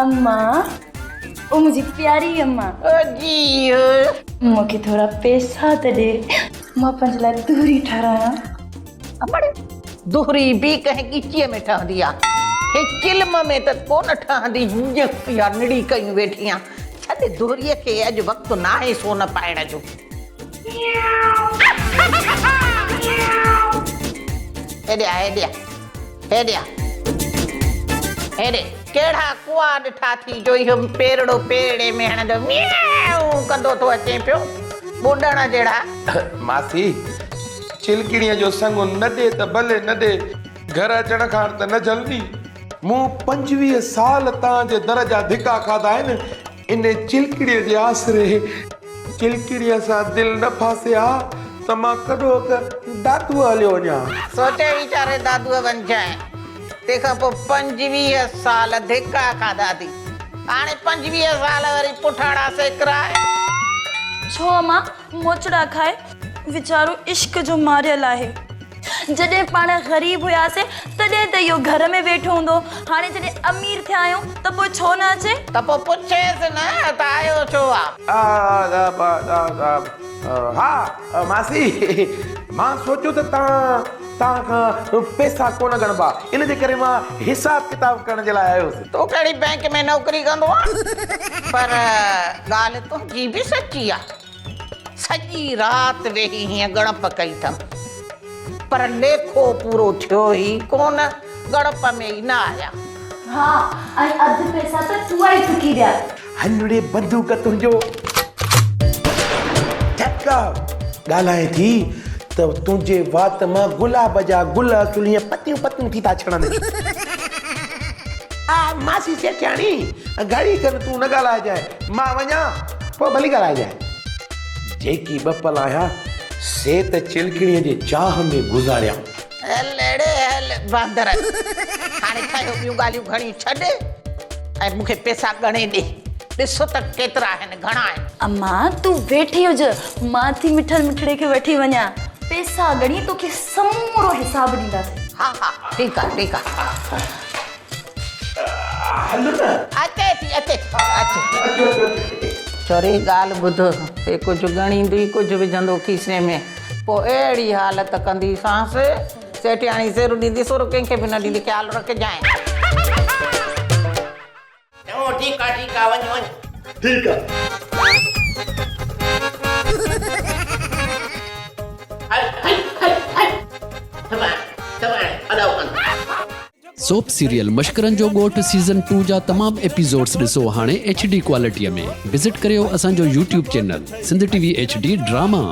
अम्मा, ओ मुझी प्यारी अम्मा, जी मूंखे थोड़ा पैसा त ॾे, मां पंहिंजे लाइ दूरी ठारायां। अमड़ दोहरी भी कहीं गिचीअ में ठहंदी आहे, हे चिल्म में त कोन ठहंदी, या निड़ी कयूं वेठियां। छॾ दोहरीअ खे, अॼु वक़्तु न आहे सोन पाइण जो। हेॾे आ, हेॾे आ, हेॾे आ, हेॾे कहिड़ा कुआ ॾिठा थी जो इहो पेरड़ो पेरड़े में हणंदो म्याऊं कंदो थो अचे पियो, ॿुॾण जहिड़ा। मासी चिलकिड़ीअ जो संग न ॾे त भले न ॾे, घर अचण खां त न जल्दी। मूं 25 साल तव्हांजे दर जा धिका खाधा आहिनि, इन चिलकिड़ीअ जे आसरे चिलकिड़ीअ सां दिलि न फासे हा त मां कॾो दादूअ हलियो वञा। सोचे वीचारे दादूअ वञजाए, तंहिंखां पोइ 25 साल धिका खाधा थी, हाणे 25 साल वरी पुठाड़ा सेकराए। छो अम्मा, मोचड़ा खाए, वीचारो इश्क जो मारियल आहे। जॾहिं पाण ग़रीब हुयासीं तॾहिं त इहो घर में वेठो हूंदो, हाणे जॾहिं अमीर थिया आहियूं त पोइ छो न अचे? त पोइ पुछेसि न त आयो छो आहे। हा मासी, मां सोचियो त तव्हां खां पैसा कोन गणबा, इन जे करे मां हिसाब किताब करण जे लाइ आयोसि। तूं कहिड़ी बैंक में नौकरी कंदो आहे? पर ॻाल्हि तुंहिंजी बि सची आहे, सॼी राति वेही हीअं गणप कई अथमि, पर लेखो पूरो थियो ई कोन, गणप में ई न आया। हा, ऐं अधु पैसा त तूं ई चुकी ॾिया। हनड़े बंदूक तुंहिंजो ठका ॻाल्हाए थी त तुंहिंजे वात मां गुलाब जा गुल असुलियूं पतियूं पतियूं थी था छड़नि। मासी सेठियाणी घड़ी कर, तूं न ॻाल्हाइजांइ, मां वञा पोइ भली ॻाल्हाइजांइ। जेकी ॿ पल आया से त चिलकिड़ीअ जे चाह में गुज़ारिया। हल एड़े हल बांदर, हाणे खयो ॿियूं ॻाल्हियूं घणी छॾ ऐं मूंखे पैसा ॻणे ॾे, ॾिसो त केतिरा आहिनि, घणा आहिनि। अम्मा तूं वेठी हुज, मां थी मिठल मिठड़े खे वठी वञा, पैसा ॻणी तोखे समूरो हिसाब ॾींदासीं। हा हा ठीकु आहे, ठीकु आहे, हल न, अचे थी, अचे अचे। छोरी ॻाल्हि ॿुध, हे कुझु ॻणींदी, कुझु विझंदो खीसे में, पोइ अहिड़ी हालत कंदीसांसि, सेठियाणी सिर ॾींदी, सुर कंहिंखे बि न ॾींदी, ख़्यालु रखजांइ। ठीकु आहे, ठीकु आहे, वञ वञ। ठीकु आहे। सोप सीरियल मश्करनि जो ॻोठु सीज़न 2 जा तमामु एपिसोड्स ॾिसो हाणे HD क्वालिटीअ में। विज़िट करियो असांजो YouTube channel Sindh TV HD drama.